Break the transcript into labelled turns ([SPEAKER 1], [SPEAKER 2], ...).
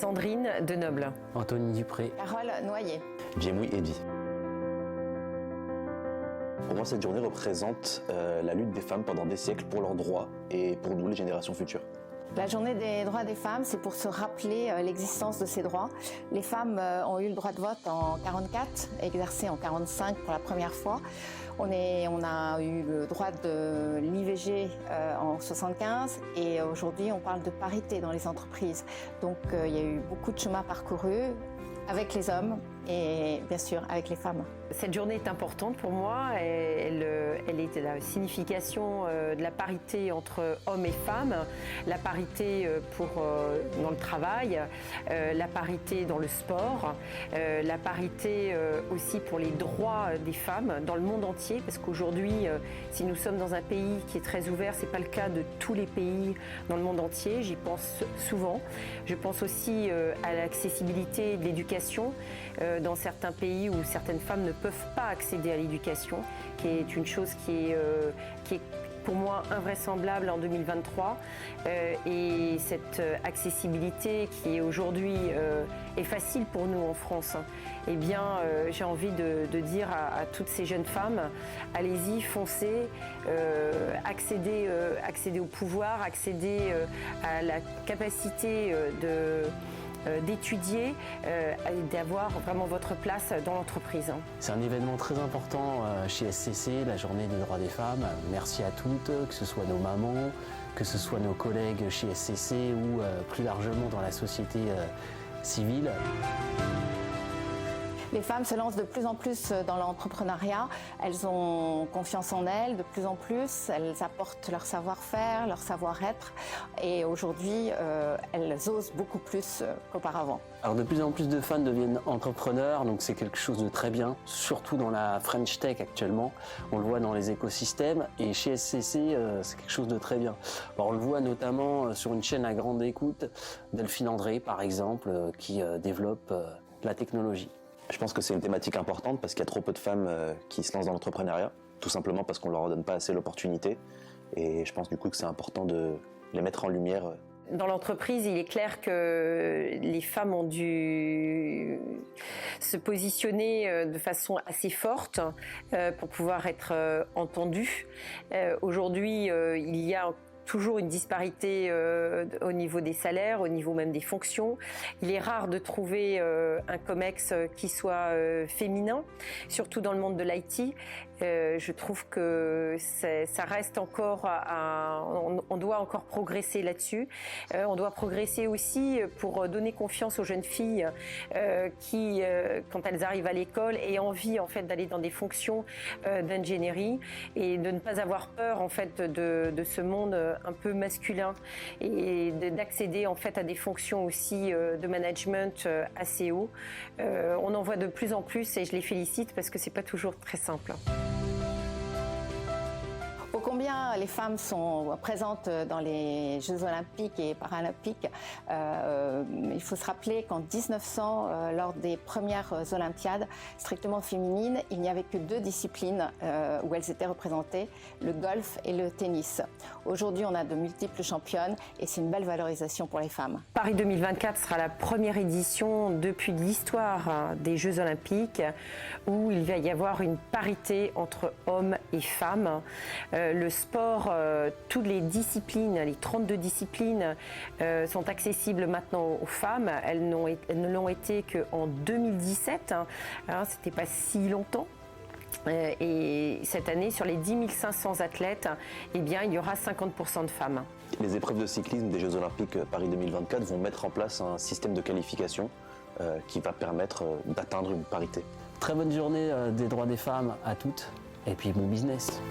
[SPEAKER 1] Sandrine Denoble.
[SPEAKER 2] Anthony Dupré.
[SPEAKER 3] Carole Noyer.
[SPEAKER 4] Djemoui Eddy. Pour moi, cette journée représente la lutte des femmes pendant des siècles pour leurs droits et pour nous, les générations futures.
[SPEAKER 3] La journée des droits des femmes, c'est pour se rappeler l'existence de ces droits. Les femmes ont eu le droit de vote en 1944, exercé en 1945 pour la première fois. On a eu le droit de l'IVG en 1975 et aujourd'hui on parle de parité dans les entreprises. Donc il y a eu beaucoup de chemin parcouru avec les hommes et bien sûr avec les femmes.
[SPEAKER 1] Cette journée est importante pour moi, elle est la signification de la parité entre hommes et femmes, la parité dans le travail, la parité dans le sport, la parité aussi pour les droits des femmes dans le monde entier, parce qu'aujourd'hui, si nous sommes dans un pays qui est très ouvert, ce n'est pas le cas de tous les pays dans le monde entier, j'y pense souvent. Je pense aussi à l'accessibilité de l'éducation dans certains pays où certaines femmes ne peuvent pas accéder à l'éducation, qui est une chose qui est pour moi invraisemblable en 2023. Et cette accessibilité qui est aujourd'hui est facile pour nous en France, eh bien j'ai envie de dire à toutes ces jeunes femmes, allez-y, foncez, accédez au pouvoir, accédez à la capacité d'étudier et d'avoir vraiment votre place dans l'entreprise.
[SPEAKER 2] C'est un événement très important chez SCC, la journée des droits des femmes. Merci à toutes, que ce soit nos mamans, que ce soit nos collègues chez SCC ou plus largement dans la société civile.
[SPEAKER 3] Les femmes se lancent de plus en plus dans l'entrepreneuriat, elles ont confiance en elles de plus en plus, elles apportent leur savoir-faire, leur savoir-être et aujourd'hui elles osent beaucoup plus qu'auparavant.
[SPEAKER 2] Alors de plus en plus de femmes deviennent entrepreneurs, donc c'est quelque chose de très bien, surtout dans la French Tech actuellement, on le voit dans les écosystèmes et chez SCC c'est quelque chose de très bien. Alors, on le voit notamment sur une chaîne à grande écoute, Delphine André par exemple, qui développe la technologie.
[SPEAKER 4] Je pense que c'est une thématique importante parce qu'il y a trop peu de femmes qui se lancent dans l'entrepreneuriat, tout simplement parce qu'on ne leur donne pas assez l'opportunité. Et je pense du coup que c'est important de les mettre en lumière.
[SPEAKER 1] Dans l'entreprise, il est clair que les femmes ont dû se positionner de façon assez forte pour pouvoir être entendues. Aujourd'hui, il y a toujours une disparité au niveau des salaires, au niveau même des fonctions. Il est rare de trouver un COMEX qui soit féminin, surtout dans le monde de l'IT. Je trouve que ça reste encore on doit encore progresser là-dessus. On doit progresser aussi pour donner confiance aux jeunes filles qui, quand elles arrivent à l'école, aient envie en fait d'aller dans des fonctions d'ingénierie et de ne pas avoir peur en fait de ce monde un peu masculin et d'accéder en fait à des fonctions aussi de management assez haut. On en voit de plus en plus et je les félicite parce que c'est pas toujours très simple.
[SPEAKER 3] Ô combien les femmes sont présentes dans les Jeux Olympiques et Paralympiques. Il faut se rappeler qu'en 1900, lors des premières Olympiades strictement féminines, il n'y avait que 2 disciplines où elles étaient représentées, le golf et le tennis. Aujourd'hui, on a de multiples championnes et c'est une belle valorisation pour les femmes.
[SPEAKER 1] Paris 2024 sera la première édition depuis l'histoire des Jeux Olympiques où il va y avoir une parité entre hommes et femmes. Le sport, toutes les disciplines, les 32 disciplines sont accessibles maintenant aux femmes. Elles ne l'ont été qu'en 2017, c'était pas si longtemps. Et cette année, sur les 10 500 athlètes, eh bien, il y aura 50% de femmes.
[SPEAKER 4] Les épreuves de cyclisme des Jeux Olympiques Paris 2024 vont mettre en place un système de qualification qui va permettre d'atteindre une parité.
[SPEAKER 2] Très bonne journée des droits des femmes à toutes et puis bon business.